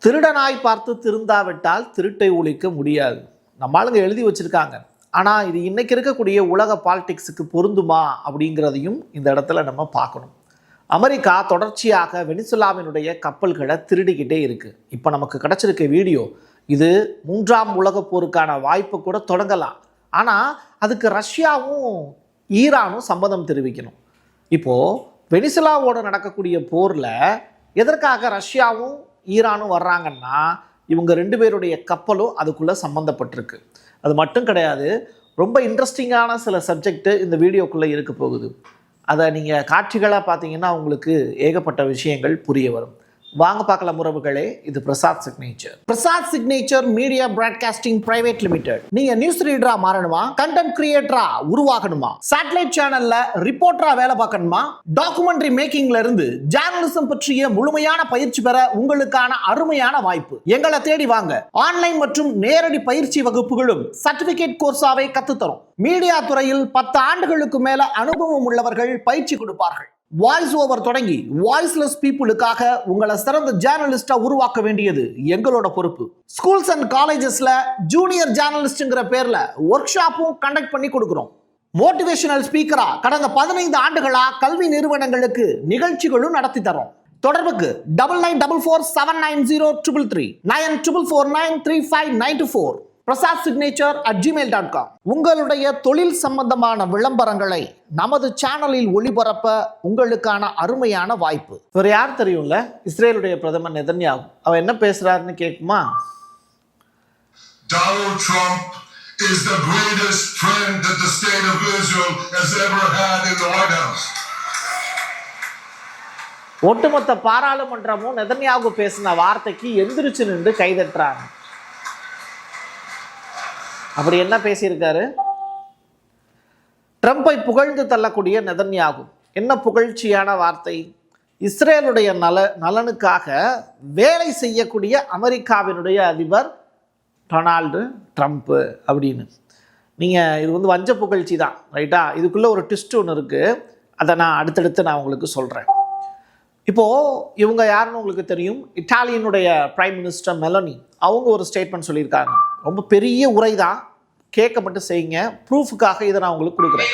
திருடனாய் பார்த்து திருந்தாவிட்டால் திருட்டை ஒழிக்க முடியாது. நம்ம ஆளுங்க எழுதி வச்சிருக்காங்க. ஆனால் இது இன்னைக்கு இருக்கக்கூடிய உலக பாலிடிக்ஸுக்கு பொருந்துமா அப்படிங்கிறதையும் இந்த இடத்துல நம்ம பார்க்கணும். அமெரிக்கா தொடர்ச்சியாக வெனிசுலாவினுடைய கப்பல்களை திருடிக்கிட்டே இருக்கு. இப்போ நமக்கு கிடைச்சிருக்க வீடியோ இது 3ஆம் உலகப் போருக்கான வாய்ப்பு கூட தொடங்கலாம். ஆனால் அதுக்கு ரஷ்யாவும் ஈரானும் சம்மதம் தெரிவிக்கணும். இப்போது வெனிசுலாவோட நடக்கக்கூடிய போரில் எதற்காக ரஷ்யாவும் ஈரானும் வர்றாங்கன்னா இவங்க 2 பேருடைய கப்பலும் அதுக்குள்ளே சம்மந்தப்பட்டிருக்கு. அது மட்டும் கிடையாது, ரொம்ப இன்ட்ரெஸ்டிங்கான சில சப்ஜெக்ட் இந்த வீடியோக்குள்ளே இருக்க போகுது. அதை நீங்கள் காட்சிகளாக பார்த்தீங்கன்னா உங்களுக்கு ஏகப்பட்ட விஷயங்கள் புரிய வரும். வாங்க பார்க்கலாம் உறவுகளே. இது Prasad signature media broadcasting private limited. நீங்க நியூஸ் ரீடரா மாறணுமா, கண்டென்ட் கிரியேட்டரா உருவாகணுமா, சேட்டலைட் சேனல்ல ரிப்போர்ட்டரா வேலை பார்க்கணுமா, டாக்குமெண்ட்ரி மேக்கிங்ல இருந்து ஜேர்னலிசம் பற்றிய முழுமையான பயிற்சி பெற உங்களுக்கான அருமையான வாய்ப்பு. எங்களை தேடி வாங்க. ஆன்லைன் மற்றும் நேரடி பயிற்சி வகுப்புகளும் சர்டிபிகேட் கோர்ஸாவே கத்துத்தரும். மீடியா துறையில் 10 ஆண்டுகளுக்கு மேல அனுபவம் உள்ளவர்கள் பயிற்சி கொடுப்பார்கள். வாய்ஸ் ஓவர் தொடங்கி வாய்ஸ்லெஸ் பீப்புளுக்காக உங்களை சிறந்த ஜேர்னலிஸ்டா உருவாக்க வேண்டியது எங்களோட பொறுப்பு. ஸ்கூல்ஸ் அண்ட் காலேஜஸ்ல ஜூனியர் ஜேர்னலிஸ்ட்ங்கிற பேர்ல ஒர்க் ஷாப்பும் கண்டக்ட் பண்ணி கொடுக்கிறோம். மோட்டிவேஷனல் ஸ்பீக்கரா கடந்த 15 ஆண்டுகளா கல்வி நிறுவனங்களுக்கு நிகழ்ச்சிகளும் நடத்தி தரோம். தொடர்புக்கு 9944790333 94493594 prasad@gmail.com. உங்களுடைய தொழில் சம்பந்தமான விளம்பரங்களை நமது சேனலில் ஒளிபரப்ப உங்களுக்கான அருமையான வாய்ப்பு. இவர் யார் தெரியும்ல? இஸ்ரேலுடைய பிரதமர் நெதன்யாகு. அவர் என்ன பேசுறாருன்னு கேட்குமா? Donald Trump is the greatest friend that the state of Israel has ever had in the White House. ஒட்டுமொத்த பாராளுமன்றமும் நெதன்யாகு பேசின வார்த்தைக்கு எந்திரிச்சு நின்று கைதட்டுறாங்க. அப்படி என்ன பேசியிருக்காரு? ட்ரம்பை புகழ்ந்து தள்ளக்கூடிய நெதன்யாகு என்ன புகழ்ச்சியான வார்த்தை! இஸ்ரேலுடைய நலனுக்காக வேலை செய்யக்கூடிய அமெரிக்காவினுடைய அதிபர் டொனால்டு ட்ரம்ப்பு அப்படின்னு. நீங்கள் இது வஞ்ச புகழ்ச்சி தான், ரைட்டா? இதுக்குள்ளே ஒரு ட்விஸ்ட் ஒன்று இருக்குது. அதை நான் அடுத்தடுத்து உங்களுக்கு சொல்கிறேன். இப்போது இவங்க யாருன்னு உங்களுக்கு தெரியும். இட்டாலியனுடைய பிரைம் மினிஸ்டர் மெலோனி அவங்க ஒரு ஸ்டேட்மெண்ட் சொல்லியிருக்காங்க. ரொம்ப பெரிய உரை தான், கேட்க மட்டும் செய்யுங்க. ப்ரூஃபுக்காக இதை நான் உங்களுக்கு கொடுக்குறேன்.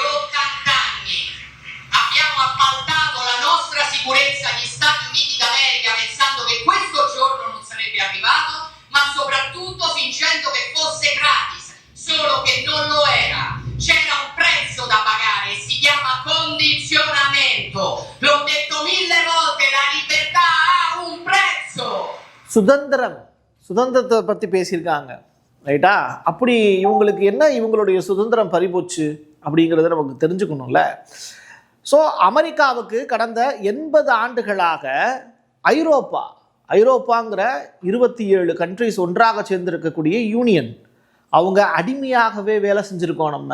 சுதந்திரத்தை பற்றி பேசியிருக்காங்க, ரைட்டா? அப்படி இவங்களுக்கு என்ன, இவங்களுடைய சுதந்திரம் பறிபோச்சு அப்படிங்கிறத நமக்கு தெரிஞ்சுக்கணும்ல. ஸோ அமெரிக்காவுக்கு கடந்த 80 ஆண்டுகளாக ஐரோப்பாங்கிற 27 கண்ட்ரிஸ் ஒன்றாக சேர்ந்திருக்கக்கூடிய யூனியன் அவங்க அடிமையாகவே வேலை செஞ்சுருக்கோம். நம்ம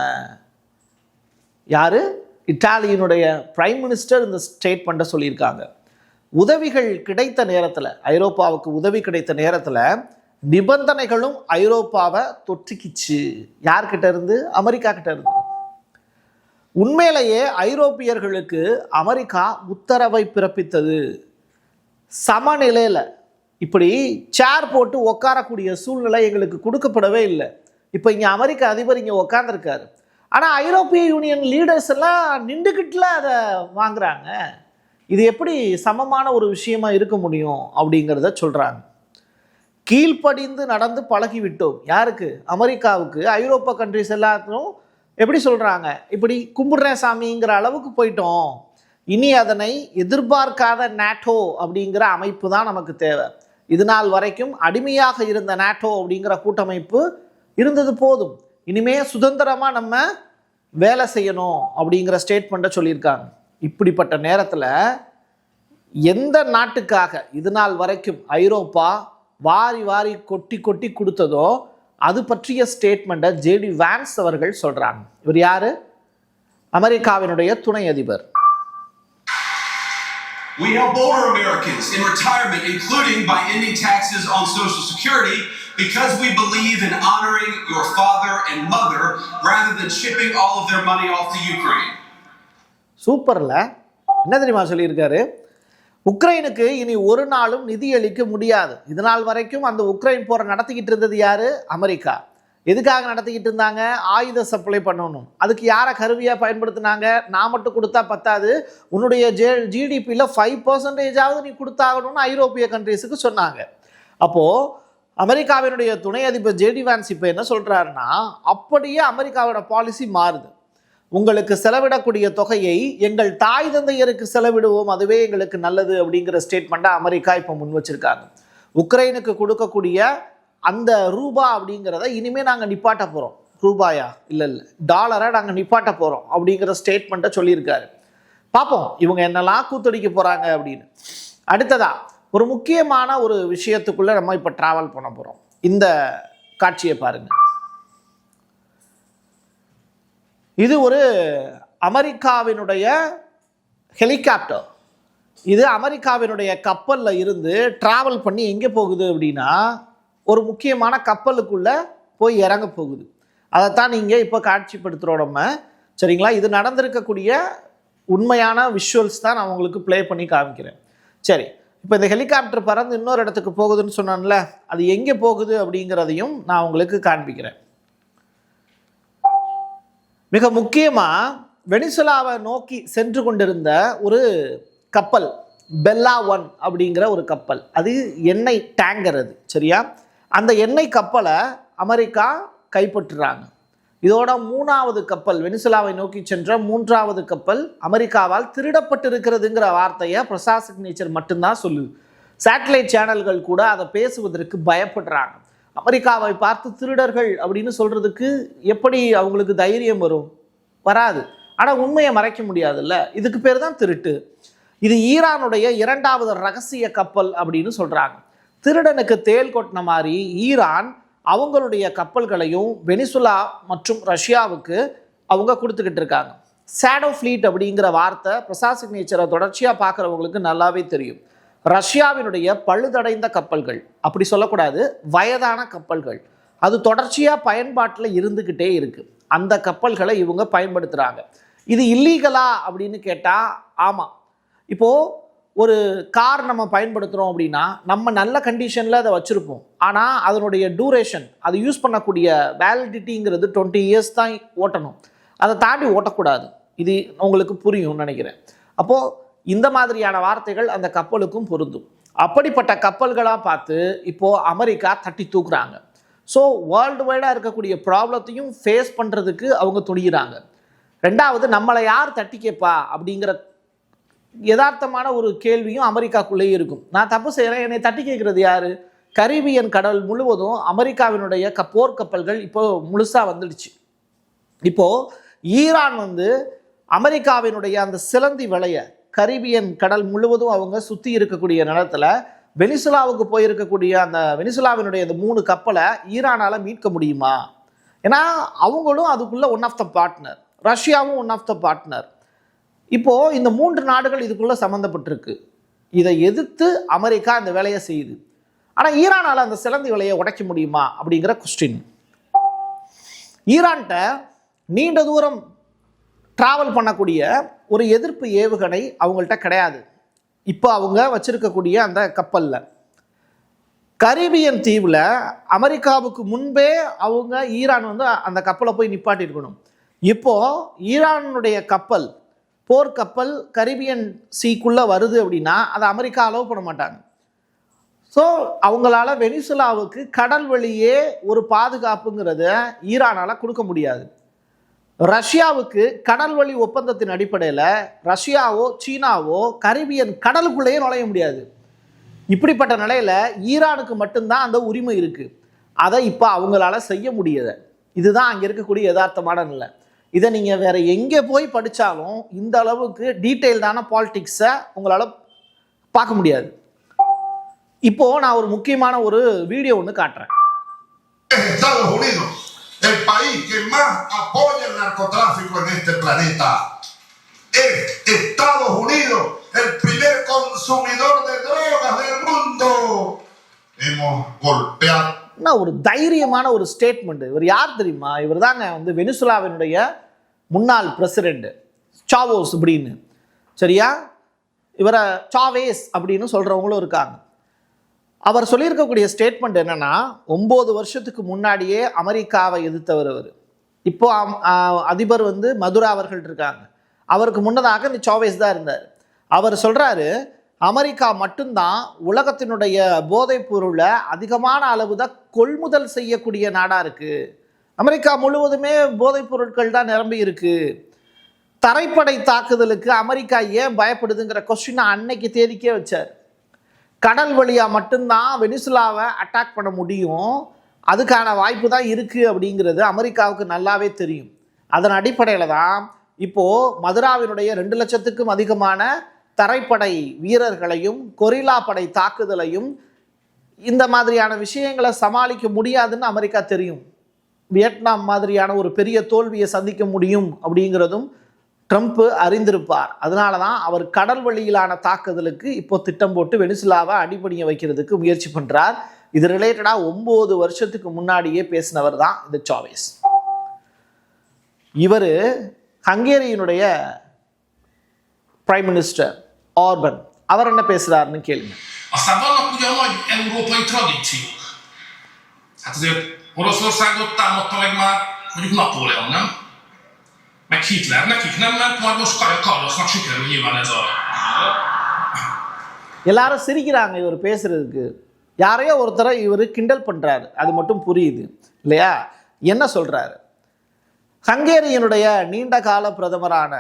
யார்? இட்டாலியனுடைய பிரைம் மினிஸ்டர் இந்த ஸ்டேட்மெண்ட்டை சொல்லியிருக்காங்க. உதவிகள் கிடைத்த நேரத்தில், ஐரோப்பாவுக்கு உதவி கிடைத்த நேரத்தில் நிபந்தனைகளும் ஐரோப்பாவை தொற்றுக்கிச்சு. யார்கிட்ட இருந்து? அமெரிக்கா கிட்ட இருந்து. உண்மையிலேயே ஐரோப்பியர்களுக்கு அமெரிக்கா உத்தரவை பிறப்பித்தது. சமநிலையில் இப்படி சேர் போட்டு உட்காரக்கூடிய சூழ்நிலை எங்களுக்கு கொடுக்கப்படவே இல்லை. இப்போ இங்கே அமெரிக்க அதிபர் இங்கே உட்காந்துருக்காரு. ஆனால் ஐரோப்பிய யூனியன் லீடர்ஸ் எல்லாம் நின்றுக்கிட்டுல அதை வாங்குறாங்க. இது எப்படி சமமான ஒரு விஷயமா இருக்க முடியும் அப்படிங்கிறத சொல்கிறாங்க. கீழ்ப்படிந்து நடந்து பழகிவிட்டோம். யாருக்கு? அமெரிக்காவுக்கு. ஐரோப்பா கண்ட்ரிஸ் எல்லாத்தையும் எப்படி சொல்கிறாங்க? இப்படி கும்பிடுறேன் சாமிங்கிற அளவுக்கு போயிட்டோம். இனி அதனை எதிர்பார்க்காத நேட்டோ அப்படிங்கிற அமைப்பு தான் நமக்கு தேவை. இது நாள் வரைக்கும் அடிமையாக இருந்த நேட்டோ அப்படிங்கிற கூட்டமைப்பு இருந்தது போதும், இனிமே சுதந்திரமாக நம்ம வேலை செய்யணும் அப்படிங்கிற ஸ்டேட்மெண்ட்டை சொல்லியிருக்காங்க. இப்படிப்பட்ட நேரத்தில் எந்த நாட்டுக்காக இது நாள் வரைக்கும் ஐரோப்பா வாரி வாரி கொட்டி கொட்டி கொடுத்ததோ அது பற்றிய ஸ்டேட்மெண்ட்டை ஜேடி வான்ஸ் அவர்கள் சொல்றாங்க. இவர் யாரு? அமெரிக்காவினுடைய துணை அதிபர். We help older Americans in retirement, including by ending taxes on Social Security, because we believe in honoring your father and mother rather than shipping all of their money off to Ukraine. சூப்பர்ல. என்ன தெரியுமா சொல்லியிருக்காரு? உக்ரைனுக்கு இனி ஒரு நாளும் நிதி அளிக்க முடியாது. இதனால் வரைக்கும் அந்த உக்ரைன் போரை நடத்திக்கிட்டு இருந்தது யாரு? அமெரிக்கா. எதுக்காக நடத்திக்கிட்டு இருந்தாங்க? ஆயுத சப்ளை பண்ணணும். அதுக்கு யாரை கருவியாக பயன்படுத்தினாங்க? நான் மட்டும் கொடுத்தா பத்தாது, உன்னுடைய ஜிடிபியில் 5% நீ கொடுத்தாகணும்னு ஐரோப்பிய கண்ட்ரீஸுக்கு சொன்னாங்க. அப்போது அமெரிக்காவினுடைய துணை அதிபர் ஜேடி வான்ஸ் இப்போ என்ன சொல்கிறாருன்னா, அப்படியே அமெரிக்காவோட பாலிசி மாறுது. உங்களுக்கு செலவிடக்கூடிய தொகையை எங்கள் தாய் தந்தையருக்கு செலவிடுவோம், அதுவே எங்களுக்கு நல்லது அப்படிங்கிற ஸ்டேட்மெண்ட்டை அமெரிக்கா இப்போ முன் வச்சிருக்காங்க. உக்ரைனுக்கு கொடுக்கக்கூடிய அந்த ரூபா அப்படிங்கிறத இனிமேல் நாங்கள் நிப்பாட்ட போகிறோம். ரூபாயா? இல்லை டாலரை நாங்கள் நிப்பாட்ட போகிறோம் அப்படிங்கிற ஸ்டேட்மெண்ட்டை சொல்லியிருக்காரு. பார்ப்போம் இவங்க என்னெல்லாம் கூத்தடிக்க போகிறாங்க அப்படின்னு. அடுத்ததா ஒரு முக்கியமான ஒரு விஷயத்துக்குள்ளே நம்ம இப்போ ட்ராவல் பண்ண போகிறோம். இந்த காட்சியை பாருங்க. இது ஒரு அமெரிக்காவினுடைய ஹெலிகாப்டர். இது அமெரிக்காவினுடைய கப்பலில் இருந்து ட்ராவல் பண்ணி எங்கே போகுது அப்படின்னா, ஒரு முக்கியமான கப்பலுக்குள்ளே போய் இறங்க போகுது. அதைத்தான் நீங்கள் இப்போ காட்சிப்படுத்துகிறோம் நம்ம. சரிங்களா? இது நடந்திருக்கக்கூடிய உண்மையான விஷுவல்ஸ் தான் நான் உங்களுக்கு ப்ளே பண்ணி காமிக்கிறேன். சரி, இப்போ இந்த ஹெலிகாப்டர் பறந்து இன்னொரு இடத்துக்கு போகுதுன்னு சொன்னான்ல, அது எங்கே போகுது அப்படிங்கிறதையும் நான் உங்களுக்கு காண்பிக்கிறேன். மிக முக்கியமாக வெனிசுலாவை நோக்கி சென்று கொண்டிருந்த ஒரு கப்பல், பெல்லா 1 அப்படிங்கிற ஒரு கப்பல். அது எண்ணெய் டேங்கர். அது சரியா? அந்த எண்ணெய் கப்பலை அமெரிக்கா கைப்பற்றுறாங்க. இதோட 3வது கப்பல், வெனிசுலாவை நோக்கி சென்ற 3வது கப்பல் அமெரிக்காவால் திருடப்பட்டிருக்கிறதுங்கிற வார்த்தையை பிரசாத் சிக்னேச்சர் மட்டும்தான் சொல்லுது. சேட்டலைட் சேனல்கள் கூட அதை பேசுவதற்கு பயப்படுறாங்க. அமெரிக்காவை பார்த்து திருடர்கள் அப்படின்னு சொல்கிறதுக்கு எப்படி அவங்களுக்கு தைரியம் வரும்? வராது. ஆனால் உண்மையை மறைக்க முடியாதுல்ல. இதுக்கு பேர் தான் திருட்டு. இது ஈரானுடைய 2வது ரகசிய கப்பல் அப்படின்னு சொல்கிறாங்க. திருடனுக்கு தேல் கொட்டின மாதிரி ஈரான் அவங்களுடைய கப்பல்களையும் வெனிசுலா மற்றும் ரஷ்யாவுக்கு அவங்க கொடுத்துக்கிட்டு இருக்காங்க. ஷேடோ ஃப்ளீட் அப்படிங்கிற வார்த்தை பிரசாத் சிக்னேச்சரை தொடர்ச்சியாக பார்க்குறவங்களுக்கு நல்லாவே தெரியும். ரஷ்யாவினுடைய பழுதடைந்த கப்பல்கள், அப்படி சொல்லக்கூடாது, வயதான கப்பல்கள், அது தொடர்ச்சியாக பயன்பாட்டில் இருந்துக்கிட்டே இருக்குது. அந்த கப்பல்களை இவங்க பயன்படுத்துகிறாங்க. இது இல்லீகலா அப்படின்னு கேட்டால் ஆமாம். இப்போது ஒரு கார் நம்ம பயன்படுத்துகிறோம் அப்படின்னா நம்ம நல்ல கண்டிஷனில் அதை வச்சுருப்போம். ஆனால் அதனுடைய டூரேஷன், அது யூஸ் பண்ணக்கூடிய வேலிடிட்டிங்கிறது 20 இயர்ஸ் தான் ஓட்டணும். அதை தாண்டி ஓட்டக்கூடாது. இது உங்களுக்கு புரியும்னு நினைக்கிறேன். அப்போது இந்த மாதிரியான வார்த்தைகள் அந்த கப்பலுக்கும் பொருந்தும். அப்படிப்பட்ட கப்பல்களாக பார்த்து இப்போது அமெரிக்கா தட்டி தூக்குறாங்க. ஸோ வேர்ல்டு வைடாக இருக்கக்கூடிய ப்ராப்ளத்தையும் ஃபேஸ் பண்ணுறதுக்கு அவங்க துணிகிறாங்க. 2வது, நம்மளை யார் தட்டி கேட்பா அப்படிங்கிற யதார்த்தமான ஒரு கேள்வியும் அமெரிக்காக்குள்ளேயே இருக்கும். நான் தப்பு செய்கிறேன், என்னை தட்டி கேட்குறது யார்? கரீபியன் கடல் முழுவதும் அமெரிக்காவினுடைய போர்க்கப்பல்கள் இப்போது முழுசாக வந்துடுச்சு. இப்போது ஈரான் அமெரிக்காவினுடைய அந்த சிலந்தி வலையை கரீபியன் கடல் முழுவதும் அவங்க சுற்றி இருக்கக்கூடிய நிலத்தில் வெனிசுலாவுக்கு போயிருக்கக்கூடிய அந்த வெனிசுலாவினுடைய இந்த 3 கப்பலை ஈரானால் மீட்க முடியுமா? ஏன்னா அவங்களும் அதுக்குள்ளே ஒன் ஆஃப் த பார்ட்னர், ரஷ்யாவும் ஒன் ஆஃப் த பார்ட்னர். இப்போது இந்த 3 நாடுகள் இதுக்குள்ளே சம்மந்தப்பட்டிருக்கு. இதை எதிர்த்து அமெரிக்கா இந்த வேலையை செய்யுது. ஆனால் ஈரானால் அந்த சிலந்தி வலையை உடைக்க முடியுமா அப்படிங்கிற கொஸ்டின். ஈரான்கிட்ட நீண்ட தூரம் ட்ராவல் பண்ணக்கூடிய ஒரு எதிர்ப்பு ஏவுகணை அவங்கள்ட்ட கிடையாது. இப்போ அவங்க வச்சிருக்கக்கூடிய அந்த கப்பலில் கரீபியன் தீவில் அமெரிக்காவுக்கு முன்பே அவங்க ஈரான் அந்த கப்பலை போய் நிப்பாட்டியிருக்கணும். இப்போது ஈரானுடைய கப்பல், போர்க்கப்பல் கரீபியன் சீக்குள்ளே வருது அப்படின்னா அதை அமெரிக்கா அலோவ் பண்ண மாட்டாங்க. ஸோ அவங்களால வெனிசுலாவுக்கு கடல் வழியே ஒரு பாதுகாப்புங்கிறத ஈரானால் கொடுக்க முடியாது. ரஷ்யாவுக்கு கடல் வழி ஒப்பந்தத்தின் அடிப்படையில் ரஷ்யாவோ சீனாவோ கரீபியன் கடலுக்குள்ளேயே நுழைய முடியாது. இப்படிப்பட்ட நிலையில் ஈரானுக்கு மட்டும்தான் அந்த உரிமை இருக்குது. அதை இப்போ அவங்களால செய்ய முடியாது. இதுதான் அங்கே இருக்கக்கூடிய யதார்த்தமான நிலை. இதை நீங்கள் வேறு எங்கே போய் படித்தாலும் இந்த அளவுக்கு டீட்டெயில்டான பாலிடிக்ஸை உங்களால் பார்க்க முடியாது. இப்போது நான் ஒரு முக்கியமான ஒரு வீடியோ ஒன்று காட்டுறேன். El país que más apoya el narcotráfico en este planeta es Estados Unidos, el primer consumidor de drogas del mundo. Hemos golpeado. ஒரு தைரியமான ஒரு ஸ்டேட்மெண்ட். இவர் யார் தெரியுமா? இவர் தாங்க வெனிசுலாவினுடைய முன்னாள் பிரசிடென்ட் சாவோஸ் அப்படின்னு. சரியா? இவரை சாவேஸ் அப்படின்னு சொல்கிறவங்களும் இருக்காங்க. அவர் சொல்லியிருக்கக்கூடிய ஸ்டேட்மெண்ட் என்னன்னா, 9 வருஷத்துக்கு முன்னாடியே அமெரிக்காவை எதிர்த்தவர் அவர். இப்போ அதிபர் வந்து மதுரா அவர்கள் இருக்காங்க. அவருக்கு முன்னதாக இந்த சாவேஸ் தான் இருந்தார். அவர் சொல்கிறாரு, அமெரிக்கா மட்டும்தான் உலகத்தினுடைய போதைப் பொருளை அதிகமான அளவு தான் கொள்முதல் செய்யக்கூடிய நாடாக இருக்குது. அமெரிக்கா முழுவதுமே போதைப் பொருட்கள் தான் நிரம்பி இருக்குது. தரைப்படை தாக்குதலுக்கு அமெரிக்கா ஏன் பயப்படுதுங்கிற கொஸ்டினை அன்னைக்கு தேதிக்கே வச்சார். கடல் வழியாக மட்டும்தான் வெனிசுலாவை அட்டாக் பண்ண முடியும், அதுக்கான வாய்ப்பு தான் இருக்குது அப்படிங்கிறது அமெரிக்காவுக்கு நல்லாவே தெரியும். அதன் அடிப்படையில் தான் இப்போது மதுராவினுடைய 2 லட்சத்துக்கும் அதிகமான தரைப்படை வீரர்களையும் கொரில்லா படை தாக்குதலையும் இந்த மாதிரியான விஷயங்களை சமாளிக்க முடியாதுன்னு அமெரிக்கா தெரியும். வியட்நாம் மாதிரியான ஒரு பெரிய தோல்வியை சந்திக்க முடியும் அப்படிங்கிறதும் ட்ரம்ப் அறிந்திருப்பார். அதனால தான் அவர் கடல் வழியிலான தாக்குதலுக்கு இப்போ திட்டம் போட்டு வெனிசுலாவை அடிபணிய வைக்கிறதுக்கு முயற்சி பண்ணுறார். இது ரிலேட்டடாக 9 வருஷத்துக்கு முன்னாடியே பேசினவர் தான் இந்த சாவேஸ். இவர் ஹங்கேரியினுடைய பிரைம் மினிஸ்டர் ஆர்பன். அவர் என்ன பேசுகிறாருன்னு கேளுங்க. Aztán vannak ugye a nagy európai tradíciók. Hát azért Oroszországot támadta meg már mondjuk Napóleon, nem? Meg Hitler. Nekik nem ment, majd most Kaja Kallasznak sikerül nyilván ez a... எல்லாரும் சிரிக்கிறாங்க இவர் பேசுறதுக்கு. யாரையோ ஒருத்தரை இவர் கிண்டல் பண்ணுறாரு, அது மட்டும் புரியுது இல்லையா? என்ன சொல்கிறாரு? ஹங்கேரியினுடைய நீண்ட கால பிரதமரான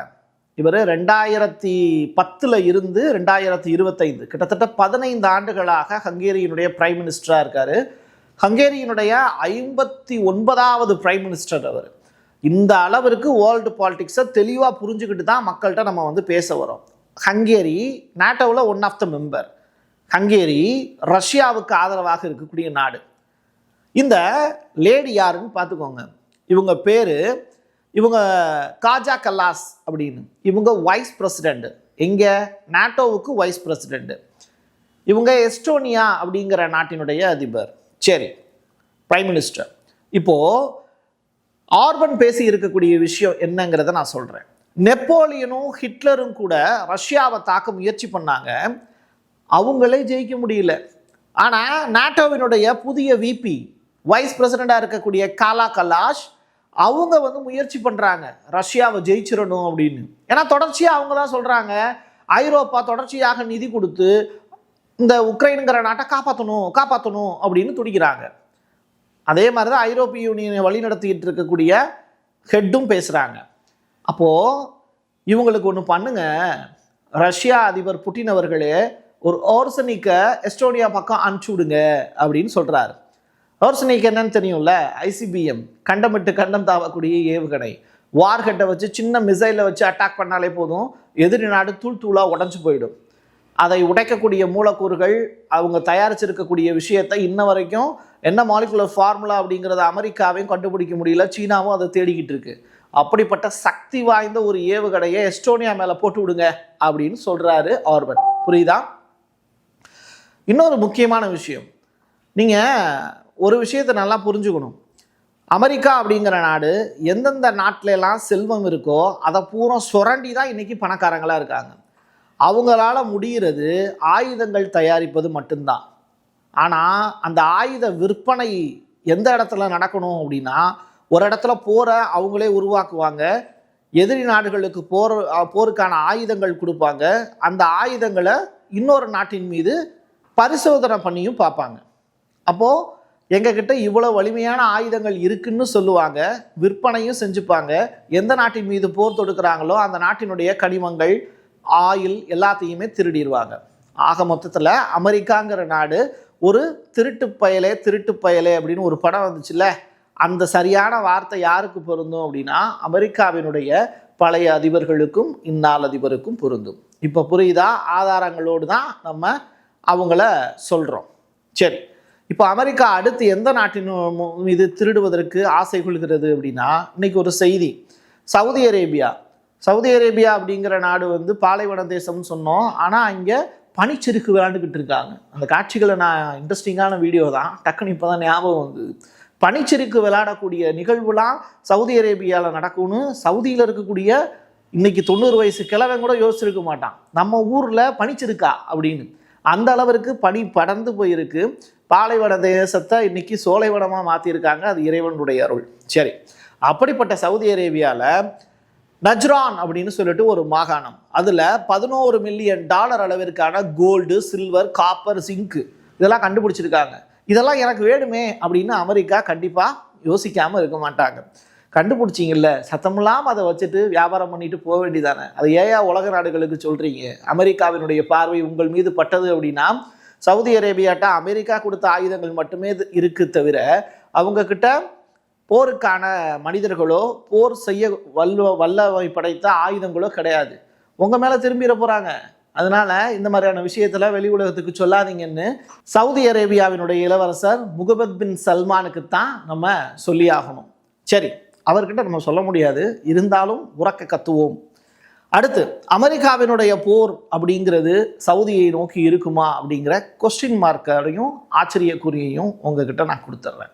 இவர் 2010 இருந்து 2025 கிட்டத்தட்ட 15 ஆண்டுகளாக ஹங்கேரியினுடைய பிரைம் மினிஸ்டராக இருக்கார். ஹங்கேரியினுடைய 59வது பிரைம் மினிஸ்டர் அவர். இந்த அளவிற்கு வேர்ல்டு பாலிடிக்ஸை தெளிவாக புரிஞ்சுக்கிட்டு தான் மக்கள்கிட்ட நம்ம வந்து பேச வரோம். ஹங்கேரி நாட்டோவில் one of the member. Hungary ரஷ்யாவுக்கு ஆதரவாக இருக்கக்கூடிய நாடு. இந்த லேடி யாருன்னு பார்த்துக்கோங்க. இவங்க பேர் காஜா கல்லாஸ் அப்படின்னு. இவங்க வைஸ் பிரசிடெண்ட். எங்கே? நாட்டோவுக்கு வைஸ் பிரசிடெண்ட். இவங்க எஸ்டோனியா அப்படிங்கிற நாட்டினுடைய அதிபர். சரி, பிரைம் மினிஸ்டர். இப்போது ஆர்பன் பேசி இருக்கக்கூடிய விஷயம் என்னங்கிறத நான் சொல்கிறேன். நெப்போலியனும் ஹிட்லரும் கூட ரஷ்யாவை தாக்க முயற்சி பண்ணாங்க, அவங்களே ஜெயிக்க முடியல. ஆனால் நாட்டோவினுடைய புதிய விபி வைஸ் பிரசிடெண்டாக இருக்கக்கூடிய காலா கல்லாஷ் அவங்க வந்து முயற்சி பண்ணுறாங்க ரஷ்யாவை ஜெயிச்சிடணும் அப்படின்னு. ஏன்னா தொடர்ச்சியாக அவங்க தான் சொல்கிறாங்க, ஐரோப்பா தொடர்ச்சியாக நிதி கொடுத்து இந்த உக்ரைனுங்கிற நாட்டை காப்பாற்றணும் அப்படின்னு துடிக்கிறாங்க. அதே மாதிரி தான் ஐரோப்பிய யூனியனை வழிநடத்திட்டு இருக்கக்கூடிய ஹெட்டும் பேசுகிறாங்க. அப்போது இவங்களுக்கு ஒன்று பண்ணுங்க, ரஷ்யா அதிபர் புட்டின் அவர்களே ஒரு ஓர்சனிக்கை எஸ்டோனியா பக்கம் அனுப்பிச்சி விடுங்க அப்படின்னு சொல்கிறாரு. ஓர்சனிக் என்னன்னு தெரியும்ல, ஐசிபிஎம், கண்டமிட்டு கண்டம் தாவக்கூடிய ஏவுகணை. வார்ஹெட்டை வச்சு சின்ன மிசைலை வச்சு அட்டாக் பண்ணாலே போதும், எதிரி நாடு தூளாக உடஞ்சி போயிடும். அதை உடைக்கக்கூடிய மூலக்கூறுகள் அவங்க தயாரிச்சிருக்கக்கூடிய விஷயத்தை இன்ன வரைக்கும் என்ன மாலிகுலர் ஃபார்முலா அப்படிங்கிறத அமெரிக்காவையும் கண்டுபிடிக்க முடியல, சீனாவும் அதை தேடிக்கிட்டு இருக்கு. அப்படிப்பட்ட சக்தி வாய்ந்த ஒரு ஏவுகணையை எஸ்டோனியா மேலே போட்டு விடுங்க அப்படின்னு சொல்கிறாரு ஆர்பன். புரியுதா? இன்னொரு முக்கியமான விஷயம், நீங்கள் ஒரு விஷயத்தை நல்லா புரிஞ்சுக்கணும். அமெரிக்கா அப்படிங்கிற நாடு எந்தெந்த நாட்டிலெல்லாம் செல்வம் இருக்கோ அதை பூரா சுரண்டி தான் இன்றைக்கி பணக்காரங்களாக இருக்காங்க. அவங்களால முடிகிறது ஆயுதங்கள் தயாரிப்பது மட்டும்தான். ஆனால் அந்த ஆயுத விற்பனை எந்த இடத்துல நடக்கணும் அப்படின்னா, ஒரு இடத்துல போரை அவங்களே உருவாக்குவாங்க, எதிரி நாடுகளுக்கு போருக்கான ஆயுதங்கள் கொடுப்பாங்க, அந்த ஆயுதங்களை இன்னொரு நாட்டின் மீது பரிசோதனை பண்ணியும் பார்ப்பாங்க. அப்போது எங்ககிட்ட இவ்வளோ வலிமையான ஆயுதங்கள் இருக்குன்னு சொல்லுவாங்க, விற்பனையும் செஞ்சுப்பாங்க. எந்த நாட்டின் மீது போர் தொடுக்கிறாங்களோ அந்த நாட்டினுடைய கனிமங்கள், ஆயில் எல்லாத்தையுமே திருடிடுவாங்க. ஆக மொத்தத்தில் அமெரிக்காங்கிற நாடு ஒரு திருட்டு பயலே அப்படின்னு ஒரு படம் வந்துச்சுல்ல, அந்த சரியான வார்த்தை யாருக்கு பொருந்தும் அப்படின்னா அமெரிக்காவினுடைய பழைய அதிபர்களுக்கும் இந்நாள் அதிபருக்கும் பொருந்தும். இப்போ புரியுதா? ஆதாரங்களோடு தான் நம்ம அவங்கள சொல்கிறோம். சரி, இப்போ அமெரிக்கா அடுத்து எந்த நாட்டின் மீது திருடுவதற்கு ஆசை கொள்கிறது அப்படின்னா, இன்னைக்கு ஒரு செய்தி, சவுதி அரேபியா அப்படிங்கிற நாடு வந்து பாலைவன தேசம்னு சொன்னோம். ஆனால் இங்கே பனிச்சறுக்கு விளையாண்டுக்கிட்டு இருக்காங்க. அந்த காட்சிகளை நான் இன்ட்ரெஸ்டிங்கான வீடியோ தான், டக்குன்னு இப்போ தான் ஞாபகம் வந்து. பனிச்சறுக்கு விளையாடக்கூடிய நிகழ்வுலாம் சவுதி அரேபியாவில் நடக்கும்னு சவுதியில் இருக்கக்கூடிய இன்னைக்கு 90 வயசு கிழவன் கூட யோசிச்சிருக்க மாட்டான் நம்ம ஊரில் பனிச்சிருக்கா அப்படின்னு. அந்த அளவிற்கு பனி படர்ந்து போயிருக்கு. பாலைவன தேசத்தை இன்னைக்கு சோலைவனமாக மாற்றிருக்காங்க. அது இறைவனுடைய அருள். சரி, அப்படிப்பட்ட சவுதி அரேபியாவில் நஜ்ரான் அப்படின்னு சொல்லிட்டு ஒரு மாகாணம், அதில் $11 மில்லியன் அளவிற்கான கோல்டு, சில்வர், காப்பர், சிங்க் இதெல்லாம் கண்டுபிடிச்சிருக்காங்க. இதெல்லாம் எனக்கு வேணுமே அப்படின்னு அமெரிக்கா கண்டிப்பாக யோசிக்காமல் இருக்க மாட்டாங்க. கண்டுபிடிச்சிங்கல்ல, சத்தமில்லாமல் அதை வச்சுட்டு வியாபாரம் பண்ணிட்டு போக வேண்டியதானே. அதை ஏயா உலக நாடுகளுக்கு சொல்கிறீங்க? அமெரிக்காவினுடைய பார்வை உங்கள் மீது பட்டது அப்படின்னா சவுதி அரேபியாட்ட அமெரிக்கா கொடுத்த ஆயுதங்கள் மட்டுமே இருக்குது தவிர அவங்கக்கிட்ட போருக்கான மனிதர்களோ போர் செய்ய வல்லமை படைத்த ஆயுதங்களோ கிடையாது. உங்கள் மேலே திரும்பிட போகிறாங்க. அதனால் இந்த மாதிரியான விஷயத்தில் வெளி உலகத்துக்கு சொல்லாதீங்கன்னு சவுதி அரேபியாவினுடைய இளவரசர் முகமது பின் சல்மானுக்கு தான் நம்ம சொல்லி ஆகணும். சரி, அவர்கிட்ட நம்ம சொல்ல முடியாது, இருந்தாலும் உறக்க கத்துவோம். அடுத்து, அமெரிக்காவினுடைய போர் அப்படிங்கிறது சவுதியை நோக்கி இருக்குமா அப்படிங்கிற கொஸ்டின் மார்க்கையும் ஆச்சரியக்குறியையும் உங்ககிட்ட நான் கொடுத்துட்றேன்.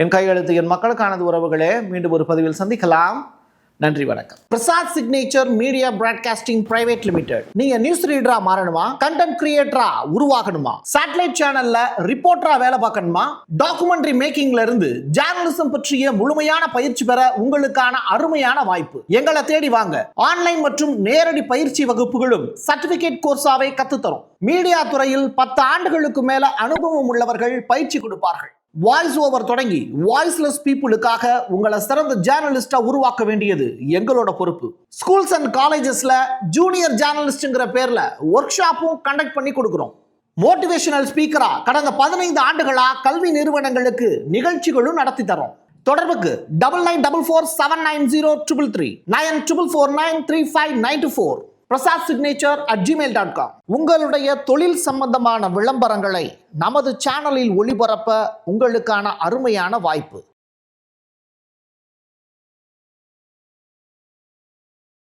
என் கையெழுத்து என் மக்களுக்கானது உறவுகளே. மீண்டும் ஒரு பதிவில் சந்திக்கலாம். நன்றி, வணக்கம். Prasad signature media broadcasting private limited. நீங்க நியூஸ் ரீடரா மாறணுமா, கண்டென்ட் கிரியேட்டரா உருவாகணுமா, சேட்டலைட் சேனல்ல ரிப்போர்ட்டரா வேலை பார்க்கணுமா, டாக்குமெண்ட்ரி மேக்கிங்ல இருந்து ஜேர்னலிசம் பற்றிய முழுமையான பயிற்சி பெற உங்களுக்கான அருமையான வாய்ப்பு. எங்களை தேடி வாங்க. ஆன்லைன் மற்றும் நேரடி பயிற்சி வகுப்புகளும் சர்டிபிகேட் கோர்ஸாவே கத்துத்தரும். மீடியா துறையில் 10 ஆண்டுகளுக்கு மேல அனுபவம் உள்ளவர்கள் பயிற்சி கொடுப்பார்கள். வாய்ஸ் ஓவர் தொடங்கி வாய்ஸ்லெஸ் பீப்புளுக்காக உங்களை சிறந்த ஜேர்னலிஸ்டா உருவாக்க வேண்டியது எங்களோட பொறுப்பு. ஸ்கூல்ஸ் அண்ட் காலேஜஸ்ல ஜூனியர் ஜேர்னலிஸ்ட்ங்கிற பேர்ல ஒர்க் ஷாப்பும் கண்டக்ட் பண்ணி கொடுக்கிறோம். மோட்டிவேஷனல் ஸ்பீக்கரா கடந்த 15 ஆண்டுகளா கல்வி நிறுவனங்களுக்கு நிகழ்ச்சிகளும் நடத்தி தரோம். தொடர்புக்கு 9944790333 94493594 prasadsignature@gmail.com. உங்களுடைய தொழில் சம்பந்தமான விளம்பரங்களை நமது சேனலில் ஒளிபரப்ப உங்களுக்கான அருமையான வாய்ப்பு.